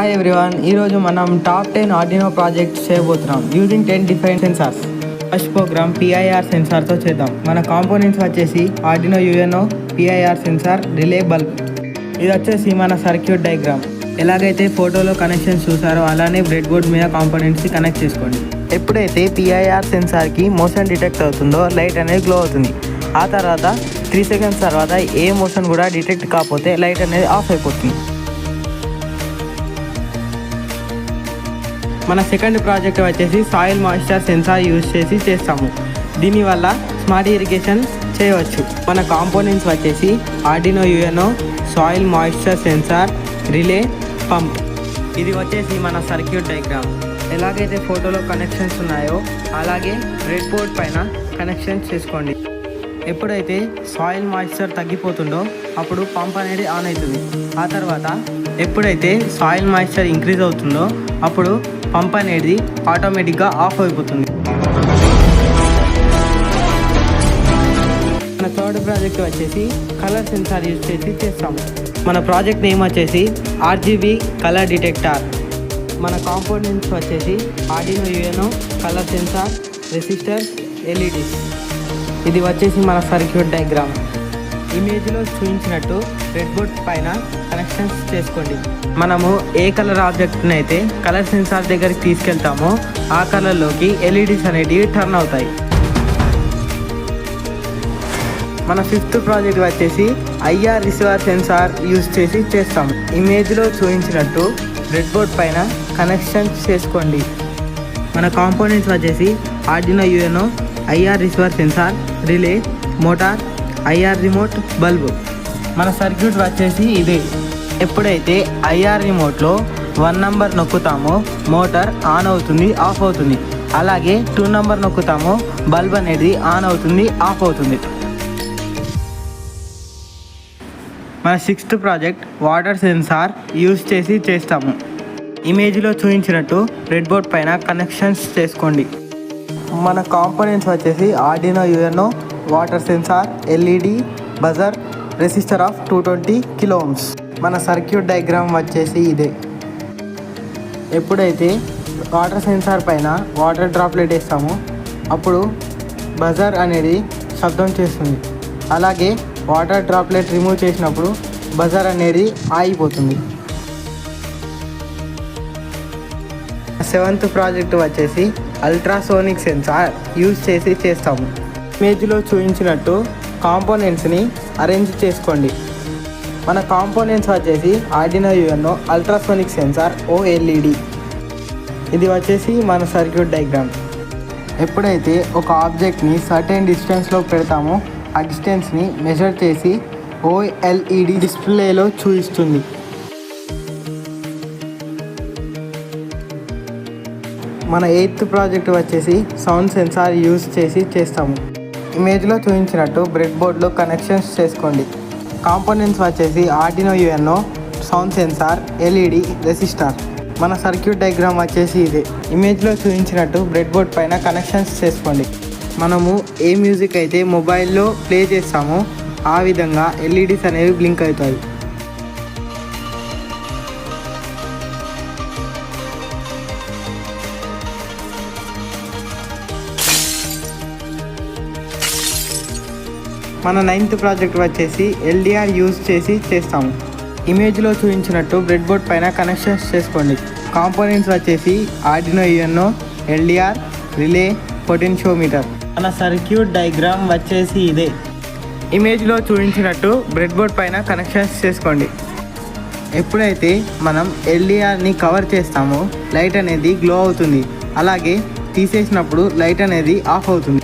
Hi everyone, ఈరోజు మనం top 10 Arduino projects చేయబోతున్నాం using 10 different sensors. First program PIR సెన్సార్తో చేద్దాం. మన కాంపోనెంట్స్ వచ్చేసి Arduino UNO, PIR sensor, relay, bulb. ఇది వచ్చేసి మన సర్క్యూట్ డయాగ్రామ్. ఎలాగైతే ఫోటోలో కనెక్షన్స్ చూసారో అలానే బ్రెడ్ బోర్డ్ మీద కాంపోనెంట్స్ని కనెక్ట్ చేసుకోండి. ఎప్పుడైతే పిఐఆర్ సెన్సార్కి మోషన్ డిటెక్ట్ అవుతుందో లైట్ అనేది గ్లో అవుతుంది. ఆ తర్వాత 3 సెకండ్స్ తర్వాత ఏ మోషన్ కూడా డిటెక్ట్ కాకపోతే లైట్ అనేది ఆఫ్ అయిపోతుంది. మన సెకండ్ ప్రాజెక్ట్ వచ్చేసి సాయిల్ మాయిశ్చర్ సెన్సార్ యూజ్ చేసి చేస్తాము. దీనివల్ల స్మార్ట్ ఇరిగేషన్ చేయవచ్చు. మన కాంపోనెంట్స్ వచ్చేసి Arduino Uno, soil moisture sensor, relay, pump. ఇది వచ్చేసి మన సర్క్యూట్ డయాగ్రామ్. ఎలాగైతే ఫోటోలో కనెక్షన్స్ ఉన్నాయో అలాగే బ్రెడ్ బోర్డ్ పైన కనెక్షన్స్ చేసుకోండి. ఎప్పుడైతే సాయిల్ మాయిశ్చర్ తగ్గిపోతుందో అప్పుడు పంప్ అనేది ఆన్ అవుతుంది. ఆ తర్వాత ఎప్పుడైతే సాయిల్ మాయిశ్చర్ ఇంక్రీజ్ అవుతుందో అప్పుడు పంప్ అనేది ఆటోమేటిక్గా ఆఫ్ అయిపోతుంది. మన థర్డ్ ప్రాజెక్ట్ వచ్చేసి కలర్ సెన్సార్ యూజ్ చేసి చేస్తాము. మన ప్రాజెక్ట్ నేమ్ వచ్చేసి ఆర్జీబీ కలర్ డిటెక్టర్. మన కాంపోనెంట్స్ వచ్చేసి Arduino Uno, colour sensor, resistor, LEDs. ఇది వచ్చేసి మన సర్క్యూట్ డయాగ్రామ్. ఇమేజ్లో చూపించినట్టు రెడ్ బోర్డ్ పైన కనెక్షన్స్ చేసుకోండి. మనము ఏ కలర్ ఆబ్జెక్ట్ని అయితే కలర్ సెన్సార్ దగ్గరికి తీసుకెళ్తామో ఆ కలర్లోకి ఎల్ఈడీస్ అనేటివి టర్న్ అవుతాయి. మన ఫిఫ్త్ ప్రాజెక్ట్ వచ్చేసి ఐఆర్ రిసీవర్ సెన్సార్ యూజ్ చేసి చేస్తాము. ఇమేజ్లో చూపించినట్టు రెడ్ బోర్డ్ పైన కనెక్షన్స్ చేసుకోండి. మన కాంపోనెంట్స్ వచ్చేసి Arduino Uno, IR receiver sensor, relay, motor, IR remote, bulb. మన సర్క్యూట్ వచ్చేసి ఇదే. ఎప్పుడైతే ఐఆర్ రిమోట్లో 1 నెంబర్ నొక్కుతామో మోటార్ ఆన్ అవుతుంది, ఆఫ్ అవుతుంది. అలాగే 2 నెంబర్ నొక్కుతామో బల్బ్ అనేది ఆన్ అవుతుంది, ఆఫ్ అవుతుంది. మన sixth project water sensor use చేసి చేస్తాము. ఇమేజ్లో చూపించినట్టు రెడ్ బోర్డ్ పైన కనెక్షన్స్ చేసుకోండి. మన కాంపోనెంట్స్ వచ్చేసి Arduino Uno, water sensor, LED, buzzer, resistor of 220 kilo ohms. మన సర్క్యూట్ డయాగ్రామ్ వచ్చేసి ఇదే. ఎప్పుడైతే వాటర్ సెన్సార్ పైన వాటర్ డ్రాప్లెట్ వేస్తామో అప్పుడు బజర్ అనేది శబ్దం చేస్తుంది. అలాగే వాటర్ డ్రాప్లెట్ రిమూవ్ చేసినప్పుడు బజర్ అనేది ఆగిపోతుంది. సెవెంత్ ప్రాజెక్ట్ వచ్చేసి అల్ట్రాసోనిక్ సెన్సార్ యూజ్ చేసి చేస్తాము. ఇమేజ్లో చూపించినట్టు కాంపోనెంట్స్ని అరేంజ్ చేసుకోండి. మన కాంపోనెంట్స్ వచ్చేసి Arduino UNO, ultrasonic sensor, OLED. ఇది వచ్చేసి మన సర్క్యూట్ డయాగ్రామ్. ఎప్పుడైతే ఒక ఆబ్జెక్ట్ని సర్టెన్ డిస్టెన్స్లో పెడతామో ఆ డిస్టెన్స్ని మెజర్ చేసి ఓఎల్ఈడి డిస్ప్లేలో చూపిస్తుంది. మన ఎయిత్ ప్రాజెక్ట్ వచ్చేసి సౌండ్ సెన్సార్ యూజ్ చేసి చేస్తాము. ఇమేజ్లో చూపించినట్టు బ్రెడ్ బోర్డ్లో కనెక్షన్స్ చేసుకోండి. కాంపోనెంట్స్ వచ్చేసి Arduino Uno, sound sensor, LED, resistor. మన సర్క్యూట్ డయాగ్రామ్ వచ్చేసి ఇదే. ఇమేజ్లో చూపించినట్టు బ్రెడ్ బోర్డ్ పైన కనెక్షన్స్ చేసుకోండి. మనము ఏ మ్యూజిక్ అయితే మొబైల్లో ప్లే చేస్తామో ఆ విధంగా ఎల్ఈడీస్ అనేవి బ్లింక్ అవుతాయి. మన నైన్త్ ప్రాజెక్ట్ వచ్చేసి ఎల్డిఆర్ యూజ్ చేసి చేస్తాము. ఇమేజ్లో చూపించినట్టు బ్రెడ్ బోర్డ్ పైన కనెక్షన్స్ చేసుకోండి. కాంపోనెంట్స్ వచ్చేసి Arduino UNO, LDR, relay, potentiometer. మన సర్క్యూట్ డయాగ్రామ్ వచ్చేసి ఇదే. ఇమేజ్లో చూపించినట్టు బ్రెడ్ బోర్డ్ పైన కనెక్షన్స్ చేసుకోండి. ఎప్పుడైతే మనం ఎల్డిఆర్ని కవర్ చేస్తామో లైట్ అనేది గ్లో అవుతుంది. అలాగే తీసేసినప్పుడు లైట్ అనేది ఆఫ్ అవుతుంది.